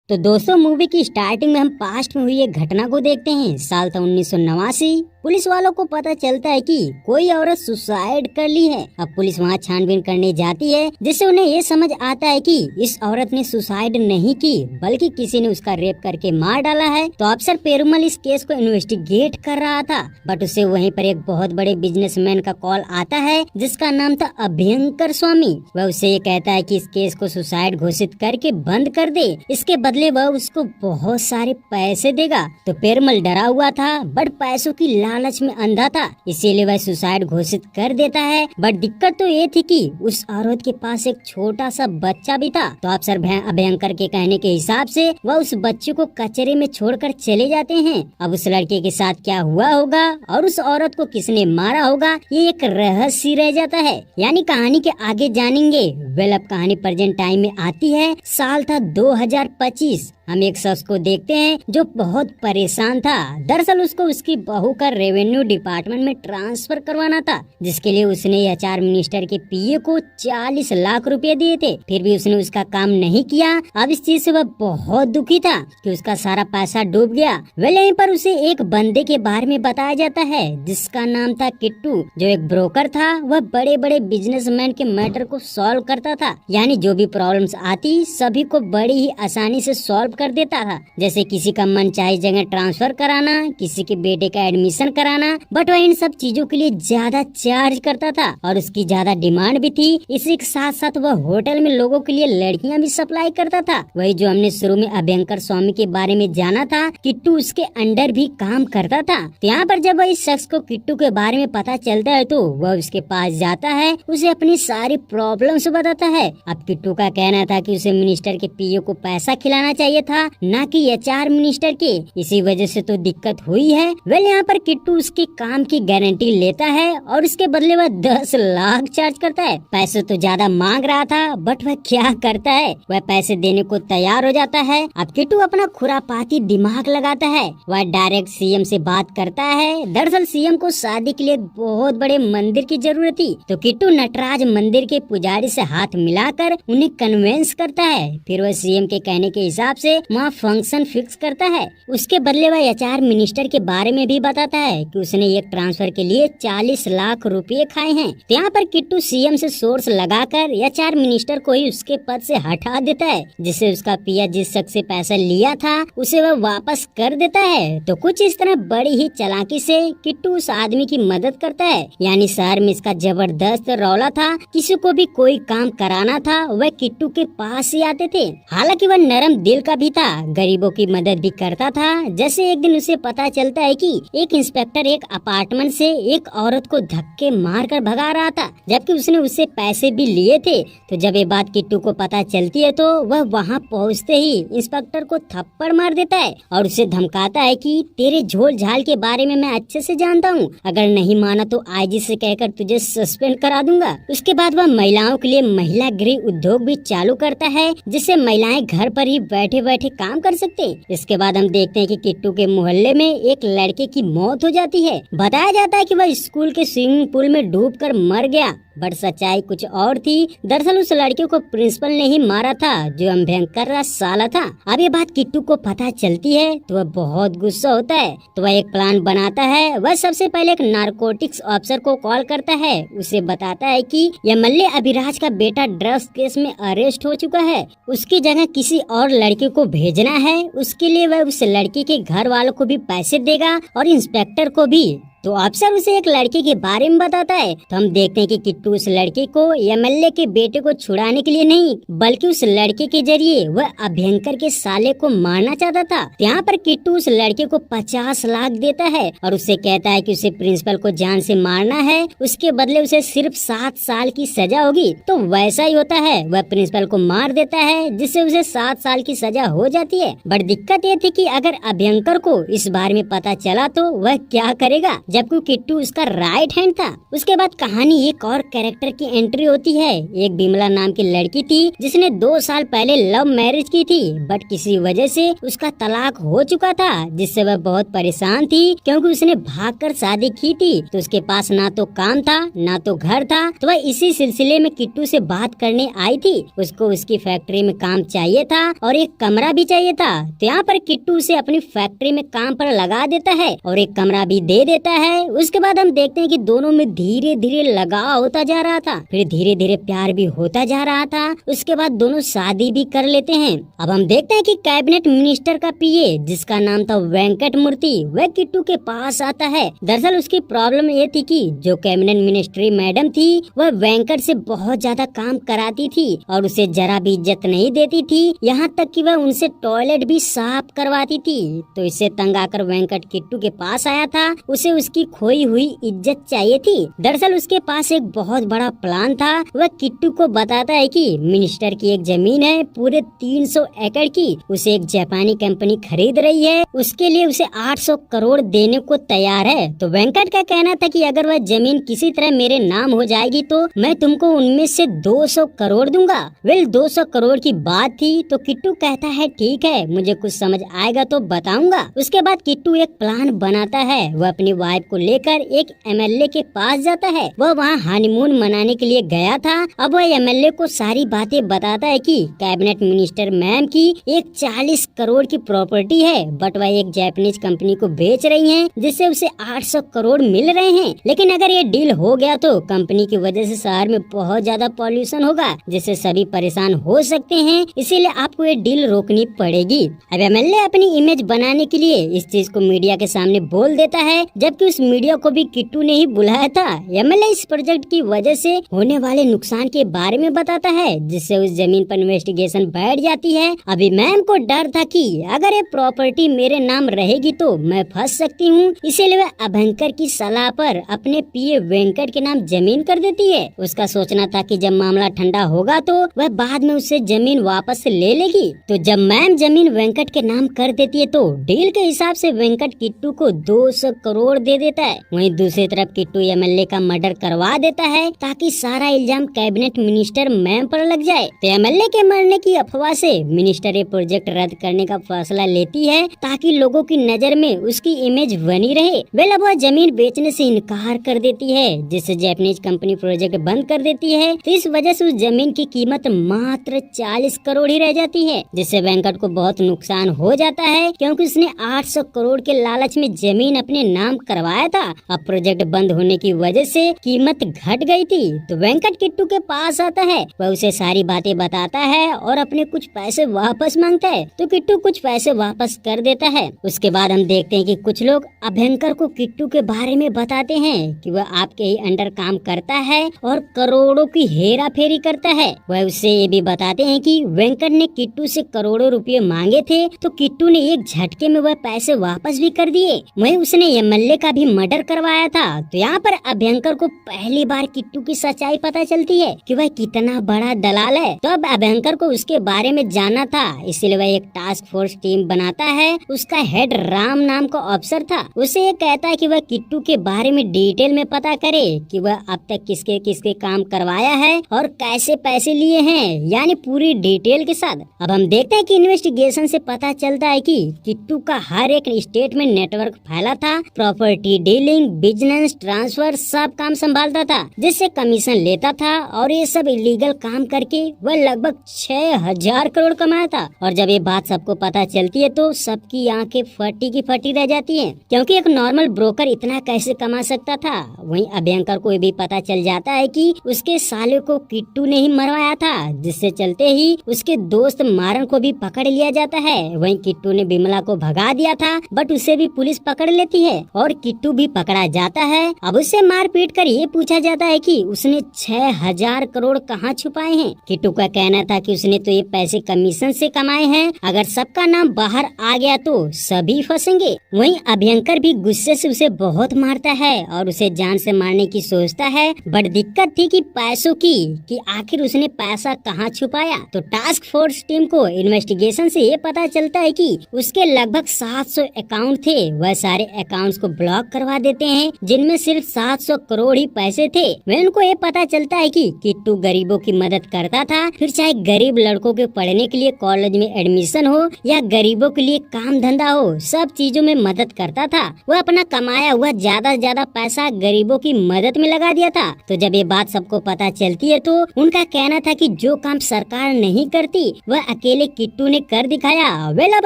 तो दोस्तों मूवी की स्टार्टिंग में हम पास्ट में हुई एक घटना को देखते हैं। साल था 1989। पुलिस वालों को पता चलता है कि कोई औरत सुसाइड कर ली है। अब पुलिस वहां छानबीन करने जाती है, जिससे उन्हें ये समझ आता है कि इस औरत ने सुसाइड नहीं की बल्कि किसी ने उसका रेप करके मार डाला है। तो अफसर पेरुमल इस केस को इन्वेस्टिगेट कर रहा था, बट उसे वहीं पर एक बहुत बड़े बिजनेसमैन का कॉल आता है जिसका नाम था अभयंकर स्वामी। वह उसे ये कहता है कि इस केस को सुसाइड घोषित करके बंद कर दे, इसके बदले वह उसको बहुत सारे पैसे देगा। तो पेरुमल डरा हुआ था, बट पैसों की लालच में अंधा था, इसीलिए वह सुसाइड घोषित कर देता है। बट दिक्कत तो ये थी कि उस औरत के पास एक छोटा सा बच्चा भी था। तो अफसर अभयंकर के कहने के हिसाब से वह उस बच्चे को कचरे में छोड़कर चले जाते हैं। अब उस लड़के के साथ क्या हुआ होगा और उस औरत को किसने मारा होगा, ये एक रहस्य रह जाता है। यानी कहानी के आगे जानेंगे। वेल अब कहानी प्रेजेंट टाइम में आती है। साल था 2025। हम एक शख्स को देखते हैं जो बहुत परेशान था। दरअसल उसको उसकी बहू का रेवेन्यू डिपार्टमेंट में ट्रांसफर करवाना था, जिसके लिए उसने एचआर मिनिस्टर के पीए को 40 लाख रुपए दिए थे। फिर भी उसने उसका काम नहीं किया। अब इस चीज से वह बहुत दुखी था कि उसका सारा पैसा डूब गया। वेल यहीं पर उसे एक बंदे के बारे में बताया जाता है जिसका नाम था किट्टू, जो एक ब्रोकर था। वह बड़े बड़े बिजनेसमैन के मैटर को सॉल्व करता था, यानी जो भी प्रॉब्लम्स आती सभी को बड़ी ही आसानी से सॉल्व कर देता था। जैसे किसी का मन चाहे जगह ट्रांसफर कराना, किसी के बेटे का एडमिशन कराना। बट वह इन सब चीजों के लिए ज्यादा चार्ज करता था और उसकी ज्यादा डिमांड भी थी। इसी के साथ साथ वह होटल में लोगों के लिए लड़कियां भी सप्लाई करता था। वही जो हमने शुरू में अभयंकर स्वामी के बारे में जाना था, किट्टू उसके अंडर भी काम करता था। तो यहाँ पर जब इस शख्स को किट्टू के बारे में पता चलता है तो वह उसके पास जाता है, उसे अपनी सारी प्रॉब्लम्स बताता है। अब किट्टू का कहना था कि उसे मिनिस्टर के पीए को पैसा खिलाना चाहिए था, ना कि एचआर मिनिस्टर के। इसी वजह से तो दिक्कत हुई है। वेल यहाँ पर किट्टू उसके काम की गारंटी लेता है और उसके बदले वह 10 लाख चार्ज करता है। पैसे तो ज्यादा मांग रहा था, बट वह क्या करता है, वह पैसे देने को तैयार हो जाता है। अब किट्टू अपना खुरापाती दिमाग लगाता है। वह डायरेक्ट सीएम से बात करता है। दरअसल सीएम को शादी के लिए बहुत बड़े मंदिर की जरूरत थी। तो किट्टू नटराज मंदिर के पुजारी से हाथ मिलाकर उन्हें कन्वेंस करता है। फिर वह सीएम के कहने के हिसाब से वहाँ फंक्शन फिक्स करता है। उसके बदले वह एचआर मिनिस्टर के बारे में भी बताता है कि उसने एक ट्रांसफर के लिए 40 लाख रुपए खाए हैं। तो यहाँ पर किट्टू सीएम से सोर्स लगाकर एचआर मिनिस्टर को ही उसके पद से हटा देता है, जिससे उसका पिया जिस शख्स से पैसा लिया था उसे वह वापस कर देता है। तो कुछ इस तरह बड़ी ही चालाकी से किट्टू उस आदमी की मदद करता है। यानी शहर में इसका जबरदस्त रौला था, किसी को भी कोई काम कराना था वह किट्टू के पास ही आते थे। हालांकि वह नरम दिल का भी था, गरीबों की मदद भी करता था। जैसे एक दिन उसे पता चलता है कि एक इंस्पेक्टर एक अपार्टमेंट से एक औरत को धक्के मारकर भगा रहा था, जबकि उसने उससे पैसे भी लिए थे। तो जब ये बात किट्टू को पता चलती है तो वह वहाँ पहुँचते ही इंस्पेक्टर को थप्पड़ मार देता है और उसे धमकाता है कि तेरे झोल झाल के बारे में मैं अच्छे से जानता हूँ, अगर नहीं माना तो आईजी से कहकर तुझे सस्पेंड करा दूंगा। उसके बाद वह महिलाओं के लिए महिला गृह उद्योग भी चालू करता है, जिससे महिलाएं घर पर ही बैठे बैठे काम कर सकते। इसके बाद हम देखते हैं कि किट्टू के मोहल्ले में एक लड़के की मौत हो जाती है। बताया जाता है कि वह स्कूल के स्विमिंग पूल में डूबकर मर गया, बट सच्चाई कुछ और थी। दरअसल उस लड़के को प्रिंसिपल ने ही मारा था, जो अभयंकर साला था। अब ये बात किट्टू को पता चलती है तो वह बहुत गुस्सा होता है। तो वह एक प्लान बनाता है। वह सबसे पहले एक नारकोटिक्स ऑफिसर को कॉल करता है। उसे बताता है कि एमएलए अभिराज का बेटा ड्रग्स केस में अरेस्ट हो चुका है, उसकी जगह किसी और लड़के को भेजना है। उसके लिए वह उस लड़के के घर वालों को भी पैसे देगा और इंस्पेक्टर को भी। तो अफसर उसे एक लड़के के बारे में बताता है। तो हम देखते हैं कि किट्टू उस लड़के को एमएलए के बेटे को छुड़ाने के लिए नहीं, बल्कि उस लड़के के जरिए वह अभयंकर के साले को मारना चाहता था। यहाँ पर किट्टू उस लड़के को 50 लाख देता है और उससे कहता है कि उसे प्रिंसिपल को जान से मारना है, उसके बदले उसे सिर्फ 7 साल की सजा होगी। तो वैसा ही होता है, वह प्रिंसिपल को मार देता है, जिससे उसे 7 साल की सजा हो जाती है। बट दिक्कत ये थी कि अगर अभयंकर को इस बारे में पता चला तो वह क्या करेगा। जबकि किट्टू उसका राइट हैंड था। उसके बाद कहानी एक और कैरेक्टर की एंट्री होती है। एक बिमला नाम की लड़की थी जिसने 2 साल पहले लव मैरिज की थी, बट किसी वजह से उसका तलाक हो चुका था, जिससे वह बहुत परेशान थी क्योंकि उसने भागकर शादी की थी। तो उसके पास ना तो काम था ना तो घर था, तो वह इसी सिलसिले में किट्टू से बात करने आई थी। उसको उसकी फैक्ट्री में काम चाहिए था और एक कमरा भी चाहिए था। तो यहाँ पर किट्टू उसे अपनी फैक्ट्री में काम पर लगा देता है और एक कमरा भी दे देता है। उसके बाद हम देखते हैं कि दोनों में धीरे धीरे लगाव होता जा रहा था, फिर धीरे धीरे प्यार भी होता जा रहा था। उसके बाद दोनों शादी भी कर लेते हैं। अब हम देखते हैं कि कैबिनेट मिनिस्टर का पीए जिसका नाम था वेंकट मूर्ति, वह किट्टू के पास आता है। दरअसल उसकी प्रॉब्लम ये थी कि जो कैबिनेट मिनिस्ट्री मैडम थी वह वेंकट से बहुत ज्यादा काम कराती थी और उसे जरा भी इज्जत नहीं देती थी, यहाँ तक कि वह उनसे टॉयलेट भी साफ करवाती थी। तो इससे तंग आकर वेंकट किट्टू के पास आया था। उसे उसकी खोई हुई इज्जत चाहिए थी। दरअसल उसके पास एक बहुत बड़ा प्लान था। वह किट्टू को बताता है कि मिनिस्टर की एक जमीन है पूरे 300 एकड़ की, उसे एक जापानी कंपनी खरीद रही है। उसके लिए उसे 800 करोड़ देने को तैयार है। तो वेंकट का कहना था कि अगर वह जमीन किसी तरह मेरे नाम हो जाएगी तो मैं तुमको उनमें से 200 करोड़ दूंगा। 200 करोड़ की बात थी तो किट्टू कहता है ठीक है, मुझे कुछ समझ आएगा तो बताऊंगा। उसके बाद किट्टू एक प्लान बनाता है। वह अपनी वाइफ को लेकर एक एमएलए के पास जाता है। वह वहाँ हनीमून मनाने के लिए गया था। अब वह एमएलए को सारी बातें बताता है कि कैबिनेट मिनिस्टर मैम की एक 40 करोड़ की प्रॉपर्टी है, बट वह एक जापानीज कंपनी को बेच रही है जिससे उसे 800 करोड़ मिल रहे हैं। लेकिन अगर ये डील हो गया तो कंपनी की वजह से शहर में बहुत ज्यादा पॉल्यूशन होगा जिससे सभी परेशान हो सकते हैं, इसीलिए आपको ये डील रोकनी पड़ेगी। अब एमएलए अपनी इमेज बनाने के लिए इस चीज को मीडिया के सामने बोल देता है, जबकि उस मीडिया को भी किट्टू ने ही बुलाया था। एमएलए इस प्रोजेक्ट की वजह से होने वाले नुकसान के बारे में बताता है, जिससे उस जमीन पर इन्वेस्टिगेशन बैठ जाती है। अभी मैम को डर था कि अगर ये प्रॉपर्टी मेरे नाम रहेगी तो मैं फंस सकती हूँ, इसीलिए वह अभंकर की सलाह पर अपने पीए वेंकट के नाम जमीन कर देती है। उसका सोचना था कि जब मामला ठंडा होगा तो वह बाद में उससे जमीन वापस ले लेगी। तो जब मैम जमीन वेंकट के नाम कर देती है तो डील के हिसाब से वेंकट किट्टू को 200 करोड़ दे देता है। वहीं दूसरी तरफ किट्टू एमएलए का मर्डर करवा देता है ताकि सारा इल्जाम कैबिनेट मिनिस्टर मैम पर लग जाए। तो एमएलए के मरने की अफवाह से मिनिस्टर ये प्रोजेक्ट रद्द करने का फैसला लेती है ताकि लोगों की नजर में उसकी इमेज बनी रहे। अब वह जमीन बेचने से इनकार कर देती है, जिससे जापानीज कंपनी प्रोजेक्ट बंद कर देती है। तो इस वजह से उस जमीन की कीमत मात्र 40 करोड़ ही रह जाती है, जिससे वेंकट को बहुत नुकसान हो जाता है क्योंकि उसने 800 करोड़ के लालच में जमीन अपने नाम करवाया था। अब प्रोजेक्ट बंद होने की वजह से कीमत घट गई थी। तो वेंकट किट्टू के पास आता है, वह उसे सारी बातें बताता है और अपने कुछ पैसे वापस मांगता है। तो किट्टू कुछ पैसे वापस कर देता है। उसके बाद हम देखते हैं कि कुछ लोग अभयंकर को किट्टू के बारे में बताते हैं कि वह आपके ही अंडर काम करता है और करोड़ों की हेरा फेरी करता है। वह उससे ये भी बताते हैं कि वेंकट ने किट्टू से करोड़ों रुपए मांगे थे, तो किट्टू ने एक झटके में वह पैसे वापस भी कर दिए। वहीं उसने एमएलए का भी मर्डर करवाया था। तो यहाँ पर अभयंकर को पहली बार किट्टू की सच्चाई पता चलती है कि वह कितना बड़ा दलाल है। तो अब अभयंकर को उसके बारे में जानना था, इसलिए वह एक टास्क फोर्स टीम बनाता है। उसका हेड राम नाम का अफसर था। उसे ये कहता है कि वह किट्टू के बारे में डिटेल में पता करे कि वह अब तक किसके किसके काम करवाया है और कैसे पैसे लिए हैं, यानी पूरी डिटेल के साथ। अब हम देखते हैं कि इन्वेस्टिगेशन से पता चलता है कि किट्टू का हर एक स्टेट में नेटवर्क फैला था। प्रॉपर्टी डीलिंग, बिजनेस ट्रांसफर सब काम संभालता था, जिससे कमीशन लेता था और ये सब इलीगल काम करके वह लगभग 6000 करोड़ कमाया था। और जब ये बात सबको पता चलती है तो सबकी आंखें फटी की फटी रह जाती हैं, क्योंकि एक नॉर्मल ब्रोकर इतना कैसे कमा सकता था। वहीं अभयंकर को भी पता चल जाता है कि उसके साले को किट्टू ने ही मरवाया था, जिससे चलते ही उसके दोस्त मारन को भी पकड़ लिया जाता है। वहीं किट्टू ने बिमला को भगा दिया था, बट उसे भी पुलिस पकड़ लेती है और किट्टू भी पकड़ा जाता है। अब उससे मार पीट कर ये पूछा जाता है कि उसने 6000 करोड़ कहाँ छुपाए हैं। किट्टू का कहना था कि उसने तो ये पैसे कमीशन से कमाए हैं, अगर सबका नाम बाहर आ गया तो सभी फंसेंगे। वहीं अभयंकर भी गुस्से से उसे बहुत मारता है और उसे जान से मारने की सोचता है, बट दिक्कत थी कि पैसों की, कि आखिर उसने पैसा कहाँ छुपाया। तो टास्क फोर्स टीम को इन्वेस्टिगेशन से ये पता चलता है कि उसके लगभग 700 अकाउंट थे। वह सारे अकाउंट्स को ब्लॉक ब्लॉक करवा देते हैं, जिनमें सिर्फ 700 करोड़ ही पैसे थे। वह उनको ये पता चलता है कि किट्टू गरीबों की मदद करता था, फिर चाहे गरीब लड़कों के पढ़ने के लिए कॉलेज में एडमिशन हो या गरीबों के लिए काम धंधा हो, सब चीजों में मदद करता था। वह अपना कमाया हुआ ज्यादा से ज्यादा पैसा गरीबों की मदद में लगा दिया था। तो जब ये बात सबको पता चलती है तो उनका कहना था कि जो काम सरकार नहीं करती वह अकेले किट्टू ने कर दिखाया। वेल अब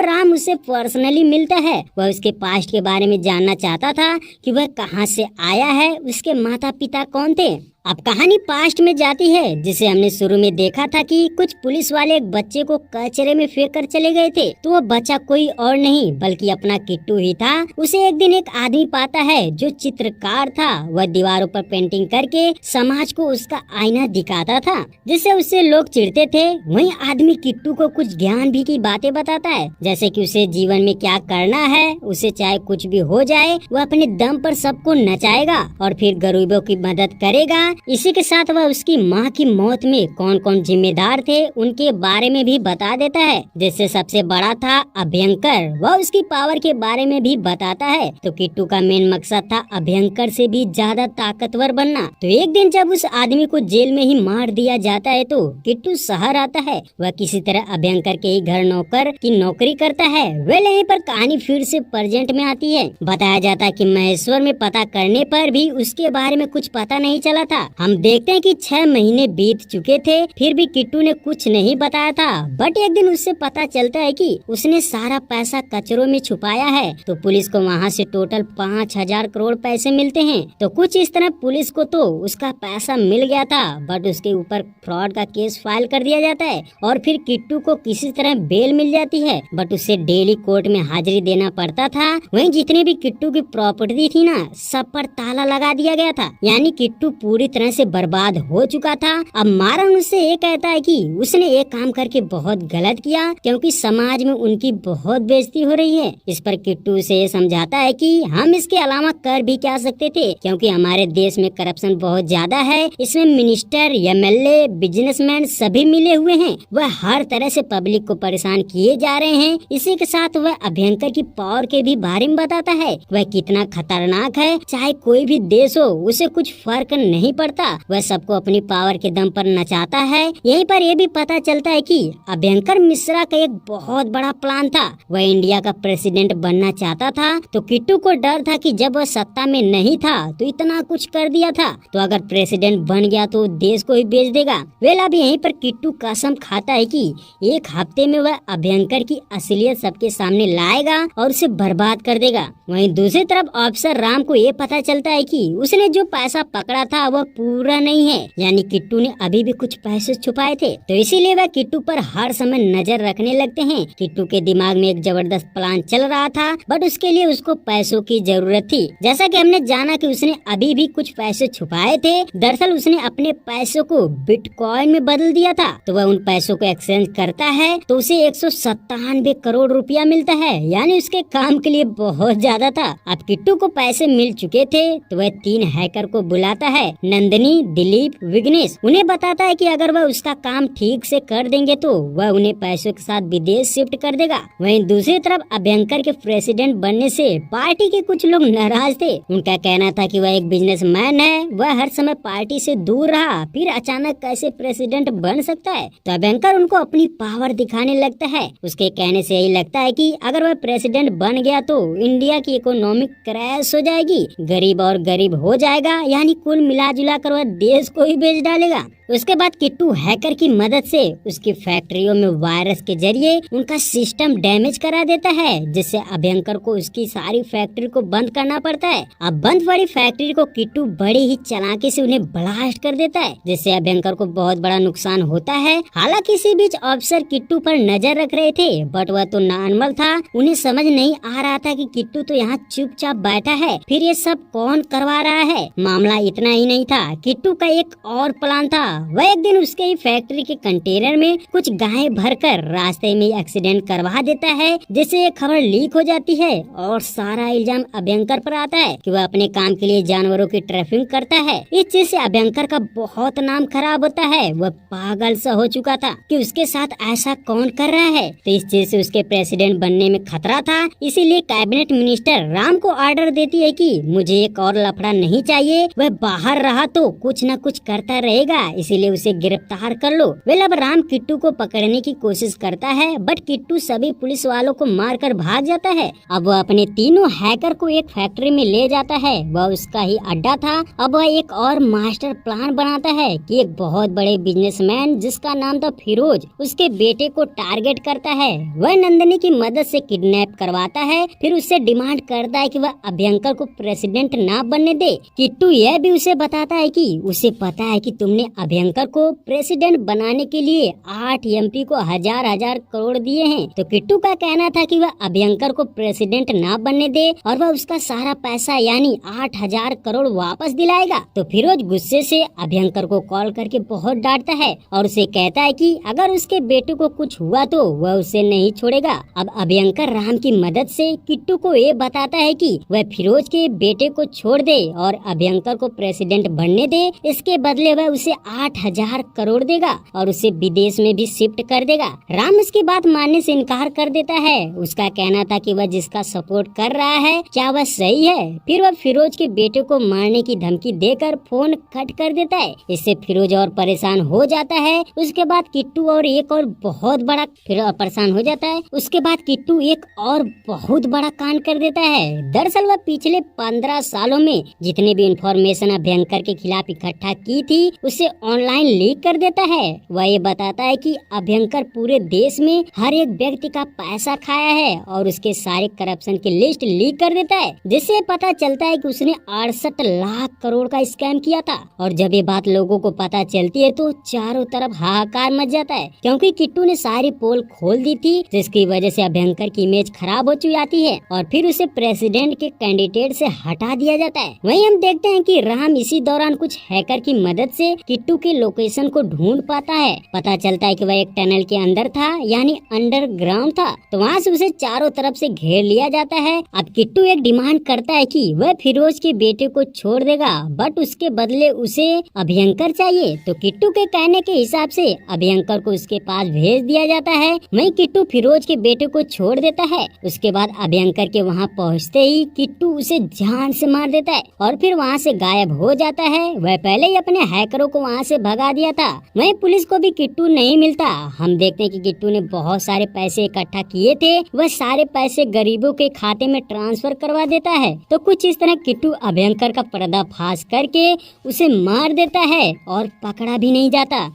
राम उससे पर्सनली मिलता है। वह उसके पास्ट के बारे में जानना चाहता था कि वह कहां से आया है, उसके माता पिता कौन थे। अब कहानी पास्ट में जाती है, जिसे हमने शुरू में देखा था कि कुछ पुलिस वाले एक बच्चे को कचरे में फेंक कर चले गए थे। तो वह बच्चा कोई और नहीं बल्कि अपना किट्टू ही था। उसे एक दिन एक आदमी पाता है जो चित्रकार था। वह दीवारों पर पेंटिंग करके समाज को उसका आईना दिखाता था, जिससे उससे लोग चिढ़ते थे। वही आदमी किट्टू को कुछ ज्ञान भी की बातें बताता है, जैसे कि उसे जीवन में क्या करना है। उसे चाहे कुछ भी हो जाए वह अपने दम पर सबको नचाएगा और फिर गरीबों की मदद करेगा। इसी के साथ वह उसकी माँ की मौत में कौन कौन जिम्मेदार थे उनके बारे में भी बता देता है, जिससे सबसे बड़ा था अभयंकर। वह उसकी पावर के बारे में भी बताता है। तो किट्टू का मेन मकसद था अभयंकर से भी ज्यादा ताकतवर बनना। तो एक दिन जब उस आदमी को जेल में ही मार दिया जाता है तो किट्टू शहर आता है। वह किसी तरह अभयंकर के ही घर नौकर की नौकरी करता है। वे यहीं पर कहानी फिर से प्रेजेंट में आती है। बताया जाता है कि महेश्वर में पता करने पर भी उसके बारे में कुछ पता नहीं चला था। हम देखते हैं कि 6 महीने बीत चुके थे, फिर भी किट्टू ने कुछ नहीं बताया था। बट एक दिन उससे पता चलता है कि उसने सारा पैसा कचरों में छुपाया है। तो पुलिस को वहाँ से टोटल 5000 करोड़ पैसे मिलते हैं। तो कुछ इस तरह पुलिस को तो उसका पैसा मिल गया था, बट उसके ऊपर फ्रॉड का केस फाइल कर दिया जाता है और फिर किट्टू को किसी तरह बेल मिल जाती है। बट उसे डेली कोर्ट में हाजिरी देना पड़ता था। वहीं जितनी भी किट्टू की प्रॉपर्टी थी ना, सब पर ताला लगा दिया गया था। यानी किट्टू पूरी तरह से बर्बाद हो चुका था। अब मारन उससे ये कहता है कि उसने एक काम करके बहुत गलत किया, क्योंकि समाज में उनकी बहुत बेइज्जती हो रही है। इस पर किट्टू से ये समझाता है कि हम इसके अलावा कर भी क्या सकते थे, क्योंकि हमारे देश में करप्शन बहुत ज्यादा है। इसमें मिनिस्टर, एमएलए, बिजनेसमैन सभी मिले हुए हैं। वह हर तरह से पब्लिक को परेशान किए जा रहे हैं। इसी के साथ वह अभयंकर की पावर के भी बारे में बताता है। वह कितना खतरनाक है, चाहे कोई भी देश हो उसे कुछ फर्क नहीं पड़ता। वह सबको अपनी पावर के दम पर नचाता है। यहीं पर यह भी पता चलता है कि अभयंकर मिश्रा का एक बहुत बड़ा प्लान था। वह इंडिया का प्रेसिडेंट बनना चाहता था। तो किट्टू को डर था कि जब वह सत्ता में नहीं था तो इतना कुछ कर दिया था, तो अगर प्रेसिडेंट बन गया तो देश को ही बेच देगा। वेल अब यहीं पर किट्टू कसम खाता है कि एक हफ्ते में वह अभयंकर की असलियत सबके सामने लाएगा और उसे बर्बाद कर देगा। वहीं दूसरी तरफ ऑफिसर राम को ये पता चलता है कि उसने जो पैसा पकड़ा था वह पूरा नहीं है, यानी किट्टू ने अभी भी कुछ पैसे छुपाए थे। तो इसीलिए वह किट्टू पर हर समय नजर रखने लगते हैं। किट्टू के दिमाग में एक जबरदस्त प्लान चल रहा था, बट उसके लिए उसको पैसों की जरूरत थी। जैसा कि हमने जाना कि उसने अभी भी कुछ पैसे छुपाए थे। दरअसल उसने अपने पैसों को बिटकॉइन में बदल दिया था। तो वह उन पैसों को एक्सचेंज करता है तो उसे 197 करोड़ रुपया मिलता है, यानी उसके काम के लिए बहुत ज्यादा था। अब किट्टू को पैसे मिल चुके थे तो वह 3 हैकर को बुलाता है, नंदिनी, दिलीप, विघ्नेश। उन्हें बताता है कि अगर वह उसका काम ठीक से कर देंगे तो वह उन्हें पैसों के साथ विदेश शिफ्ट कर देगा। वहीं दूसरी तरफ अभयंकर के प्रेसिडेंट बनने से पार्टी के कुछ लोग नाराज थे। उनका कहना था कि वह एक बिजनेसमैन है, वह हर समय पार्टी से दूर रहा, फिर अचानक कैसे प्रेसिडेंट बन सकता है। तो अभयंकर उनको अपनी पावर दिखाने लगता है। उसके कहने से यही लगता है कि अगर वह प्रेसिडेंट बन गया तो इंडिया की इकोनॉमिक क्रैश हो जाएगी, गरीब और गरीब हो जाएगा, यानी कुल मिला जुला कर वह देश को ही बेच डालेगा। उसके बाद किट्टू हैकर की मदद से उसकी फैक्ट्रियों में वायरस के जरिए उनका सिस्टम डैमेज करा देता है, जिससे अभयंकर को उसकी सारी फैक्ट्री को बंद करना पड़ता है। अब बंद पड़ी फैक्ट्री को किट्टू बड़ी ही चालाकी से उन्हें ब्लास्ट कर देता है, जिससे अभयंकर को बहुत बड़ा नुकसान होता है। हालांकि इसी बीच ऑफिसर किट्टू पर नजर रख रहे थे, बट वह तो नॉर्मल था। उन्हें समझ नहीं आ रहा था कि किट्टू तो यहाँ चुपचाप बैठा है, फिर ये सब कौन करवा रहा है। मामला इतना ही नहीं था, किट्टू का एक और प्लान था। वह एक दिन उसके ही फैक्ट्री के कंटेनर में कुछ गाय भरकर रास्ते में एक्सीडेंट करवा देता है, जिससे खबर लीक हो जाती है और सारा इल्जाम अभ्यंकर पर आता है कि वह अपने काम के लिए जानवरों की ट्रैफिकिंग करता है। इस चीज से अभ्यंकर का बहुत नाम खराब होता है। वह पागल सा हो चुका था कि उसके साथ ऐसा कौन कर रहा है, तो इस चीज से उसके प्रेसिडेंट बनने में खतरा था। इसीलिए कैबिनेट मिनिस्टर राम को ऑर्डर देती है कि मुझे एक और लफड़ा नहीं चाहिए, वह बाहर रहा तो कुछ न कुछ करता रहेगा, इसीलिए उसे गिरफ्तार कर लो। वेल अब राम किट्टू को पकड़ने की कोशिश करता है, बट किट्टू सभी पुलिस वालों को मारकर भाग जाता है। अब वह अपने तीनों हैकर को एक फैक्ट्री में ले जाता है, वह उसका ही अड्डा था। अब वह एक और मास्टर प्लान बनाता है कि एक बहुत बड़े बिजनेसमैन जिसका नाम था फिरोज, उसके बेटे को टारगेट करता है। वह नंदिनी की मदद से किडनैप करवाता है, फिर उससे डिमांड करता है कि वह अभ्यंकर को प्रेसिडेंट ना बनने दे। किट्टू यह भी उसे बताता है कि उसे पता है कि तुमने अभ्यंकर को प्रेसिडेंट बनाने के लिए 8 एमपी को हजार हजार करोड़ दिए हैं। तो किट्टू का कहना था कि वह अभ्यंकर को प्रेसिडेंट ना बनने दे और वह उसका सारा पैसा यानी 8,000 करोड़ वापस दिलाएगा। तो फिरोज गुस्से से अभ्यंकर को कॉल करके बहुत डांटता है और उसे कहता है कि अगर उसके बेटे को कुछ हुआ तो वह उसे नहीं छोड़ेगा। अब अभ्यंकर राम की मदद से किट्टू को ये बताता है कि वह फिरोज के बेटे को छोड़ दे और अभ्यंकर को प्रेसिडेंट बनने दे, इसके बदले वह उसे 8,000 करोड़ देगा और उसे विदेश में भी शिफ्ट कर देगा। राम इसकी बात मानने से इनकार कर देता है। उसका कहना था कि वह जिसका सपोर्ट कर रहा है क्या वह सही है। फिर वह फिरोज के बेटे को मारने की धमकी देकर फोन कट कर देता है। इससे फिरोज और परेशान हो जाता है। उसके बाद किट्टू और एक और बहुत बड़ा फिर परेशान हो जाता है। उसके बाद किट्टू एक और बहुत बड़ा कांड कर देता है। दरअसल वह पिछले 15 सालों में जितने भी इंफॉर्मेशन अभ्यंकर के खिलाफ इकट्ठा की थी उसे ऑनलाइन लीक कर देता है। वह ये बताता है कि अभ्यंकर पूरे देश में हर एक व्यक्ति का पैसा खाया है और उसके सारे करप्शन की लिस्ट लीक कर देता है, जिससे पता चलता है कि उसने 68 लाख करोड़ का स्कैम किया था। और जब ये बात लोगों को पता चलती है तो चारों तरफ हाहाकार मच जाता है, क्योंकि किट्टू ने सारी पोल खोल दी थी, जिसकी वजह से अभ्यंकर की इमेज खराब हो जाती है और फिर उसे प्रेसिडेंट के कैंडिडेट से हटा दिया जाता है। वहीं हम देखते हैं कि राम इसी दौरान कुछ हैकर की मदद से किट्टू के लोकेशन को ढूंढ पाता है। पता चलता है कि वह एक टनल के अंदर था यानी अंडरग्राउंड था, तो वहाँ से उसे चारों तरफ से घेर लिया जाता है। अब किट्टू एक डिमांड करता है कि वह फिरोज के बेटे को छोड़ देगा, बट उसके बदले उसे अभ्यंकर चाहिए। तो किट्टू के कहने के हिसाब से अभ्यंकर को उसके पास भेज दिया जाता है। वहीं किट्टू फिरोज के बेटे को छोड़ देता है। उसके बाद अभ्यंकर के वहाँ पहुँचते ही किट्टू उसे जान से मार देता है और फिर वहाँ से गायब हो जाता है। वह पहले ही अपने हैकरों को वहाँ से भगा दिया था। वहीं पुलिस को भी किट्टू नहीं मिलता। हम देखते हैं कि किट्टू ने बहुत सारे पैसे इकट्ठा किए थे, वह सारे पैसे गरीबों के खाते में ट्रांसफर करवा देता है। तो कुछ इस तरह किट्टू अभ्यंकर का पर्दाफाश करके उसे मार देता है और पकड़ा भी नहीं जाता।